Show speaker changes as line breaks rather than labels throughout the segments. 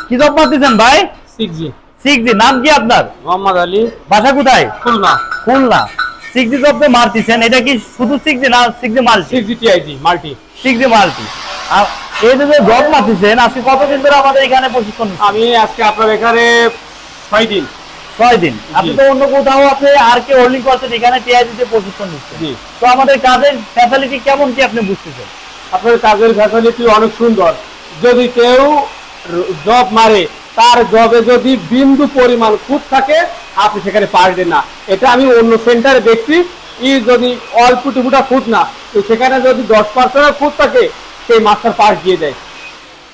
কি জব মারতেছেন ভাই?
6G।
6G নাম কি আপনার?
মোহাম্মদ আলী।
বাসা কোথায়?
খুলনা।
খুলনা। 6G জব তো মারতেছেন, এটা কি শুধু 6G না 6G multi?
6G TIG multi.
6G multi. আর এই যে জব মারতেছেন, আজকে কতদিন ধরে আমাদের এখানে প্রশিক্ষণ?
আমি আজকে আপনার এখানে 6 দিন।
6 দিন। আপনি তো অন্য কোথাও আপনি আর কে হোল্ডিং করছেন, এখানে টিআইজি তে প্রশিক্ষণ নিচ্ছেন।
জি।
তো আমাদের কাজের ফ্যাসিলিটি কেমন কি আপনি বুঝতেছেন?
আপনার কাজের ফ্যাসিলিটি অনেক সুন্দর। যদি কেউ জব মারে, তার জবে যদি বিন্দু পরিমাণ খুঁত থাকে, আপনি সেখানে পারবেন না। এটা আমি অন্য সেন্টারে দেখছি, যদি অল্প টুকুটা খুঁত না, তো সেখানে যদি 10% খুঁত থাকে, সেই মাস্টার পাস দিয়ে দেয়।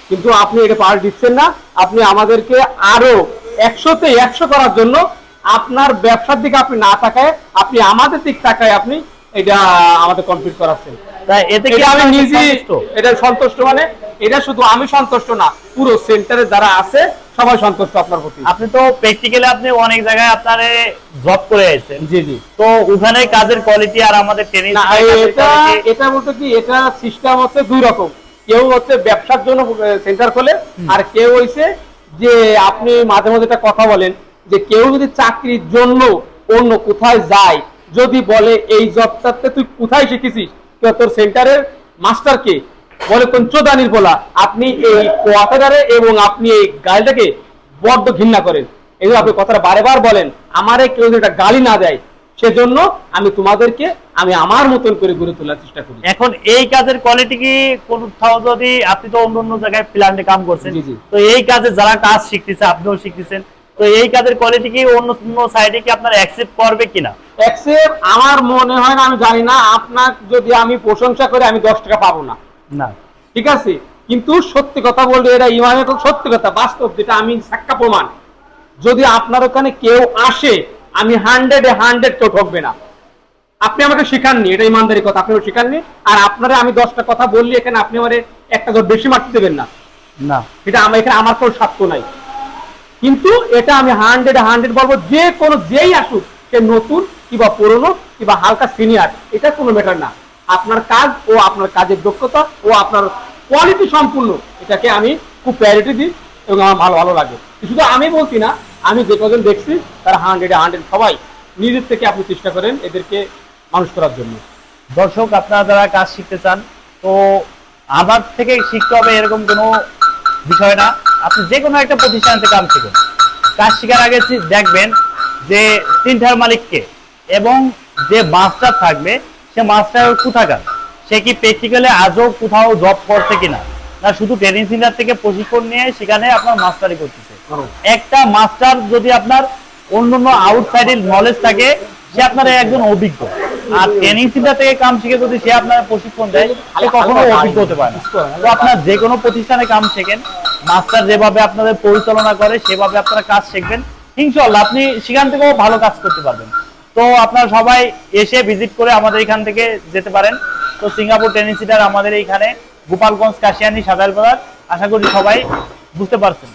কিন্তু আপনি এটা পাস দিচ্ছেন না। আপনি আমাদেরকে আরো 100-তে 100 করার জন্য আপনার ব্যবসার দিকে আপনি না তাকায়, আপনি আমাদের দিক তাকায় আপনি এটা আমাদের কমপ্লিট করাচ্ছেন।
তাই এতে কি
আমি
আপনি
নিজে
সন্তুষ্ট?
এটা সন্তুষ্ট, মানে এটা শুধু আমি সন্তুষ্ট না, পুরো সেন্টারে যারা আছে সবাই সন্তুষ্ট আপনার প্রতি।
আপনি তো প্র্যাকটিক্যালি আপনি অনেক জায়গায় আপনারে জব করে আছেন।
জি জি।
তো ওখানে কাজের কোয়ালিটি আর আমাদের ট্রেনিং
না, এটা বলতে কি, এটা সিস্টেম হচ্ছে দুই রকম। কেউ হচ্ছে ব্যবসার জন্য সেন্টার খোলে, আর কেউ হইছে যে আপনি মাঝে মাঝে একটা কথা বলেন যে কেউ যদি চাকরির জন্য অন্য কোথায় যায়, যদি বলে এই জবটাতে তুই কোথায় শিখেছিস, তোর সেন্টারের মাস্টারকে বলে কোন চোদানির বলা, আপনি এই কথাটারে এবং আপনি এই গালিটাকে বড্ড ঘৃণা করেন। এই জন্য আপনি কথাটা বারেবার বলেন, আমারে কেউ যদি একটা গালি না দেয়, সেজন্য আমি তোমাদেরকে আমি আমার মতন করে গড়ে তোলার চেষ্টা করি।
এখন এই কাজের কোয়ালিটি কি কোথাও যদি আপনি তো অন্য অন্য জায়গায় প্ল্যান্টে কাম করছেন, তো এই কাজে যারা কাজ শিখতেছে আপনিও শিখতেছেন, তো এই কাজের কোয়ালিটি কি অন্য অন্য সাইডে কি আপনারা অ্যাকসেপ্ট করবে কিনা?
অ্যাকসেপ্ট আমার মনে হয় না, আমি জানি না। আপনার যদি আমি প্রশংসা করে আমি 10 টাকা পাবো না,
না,
ঠিক আছে। কিন্তু সত্যি কথা বললে এটা ইমানের সত্যি কথা, বাস্তব, যেটা আমি সাক্ষ্য প্রমাণ। যদি আপনার ওখানে কেউ আসে, আমি 100-এ 100 কেউ ঠকবে না। আপনি আমাকে শেখাননি, এটা ইমানদারি কথা, আপনিও শেখাননি। আর আপনারা আমি 10টা কথা বললি এখানে, আপনি আমার একটা জোর বেশি মারতে দেবেন না,
না,
এটা আমার এখানে আমার কোনো স্বার্থ নাই। কিন্তু এটা আমি 100-এ 100 বলবো, যে কোনো যেই আসুক, সে নতুন কিংবা পুরনো কিংবা হালকা সিনিয়র, এটা কোনো ম্যাটার না। আপনার কাজ ও আপনার কাজের দক্ষতা ও আপনার কোয়ালিটি সম্পূর্ণ, এটাকে আমি খুব প্রায়োরিটি দিই এবং আমার ভালো ভালো লাগে। শুধু আমি বলছি না, আমি যে কজন দেখছি তারা 100-এ 100 সবাই নিজের থেকে আপনি চেষ্টা করেন এদেরকে মানুষ করার জন্য।
দর্শক, আপনারা যারা কাজ শিখতে চান, তো আমার থেকে শিখতে হবে এরকম কোনো বিষয় না। আপনি যে কোনো একটা প্রতিষ্ঠান থেকে কাজ শিখুন। কাজ শেখার আগে দেখবেন যে সেন্টার মালিককে এবং যে মাস্টার থাকবে সে মাস্টার কোথাকার, সে কি প্র্যাকটিক্যালি আজও কোথাও জব করছে কিনা, না শুধু ট্রেনিং সেন্টার থেকে প্রশিক্ষণ নিয়ে সেখানে আপনার মাস্টারি করতেছে। একটা মাস্টার যদি আপনার অন্যান্য আউটসাইডের নলেজ থাকে, সে আপনার একজন অভিজ্ঞ। আর ট্রেনিং সেন্টার থেকে কাম শিখে যদি সে আপনার প্রশিক্ষণ দেয়, সে কখনো অভিজ্ঞ হতে পারে না। তো আপনার যে কোনো প্রতিষ্ঠানে কাম শেখেন, মাস্টার যেভাবে আপনাদের পরিচালনা করে সেভাবে আপনারা কাজ শিখবেন, ইনশাআল্লাহ আপনি সেখান থেকেও ভালো কাজ করতে পারবেন। তো আপনারা সবাই এসে ভিজিট করে আমাদের এখান থেকে যেতে পারেন। তো সিঙ্গাপুর ট্রেনিং সেন্টার আমাদের এইখানে গোপালগঞ্জ, কাশিয়ানী, সাদাইল বাজার। আশা করি সবাই বুঝতে পারছেন।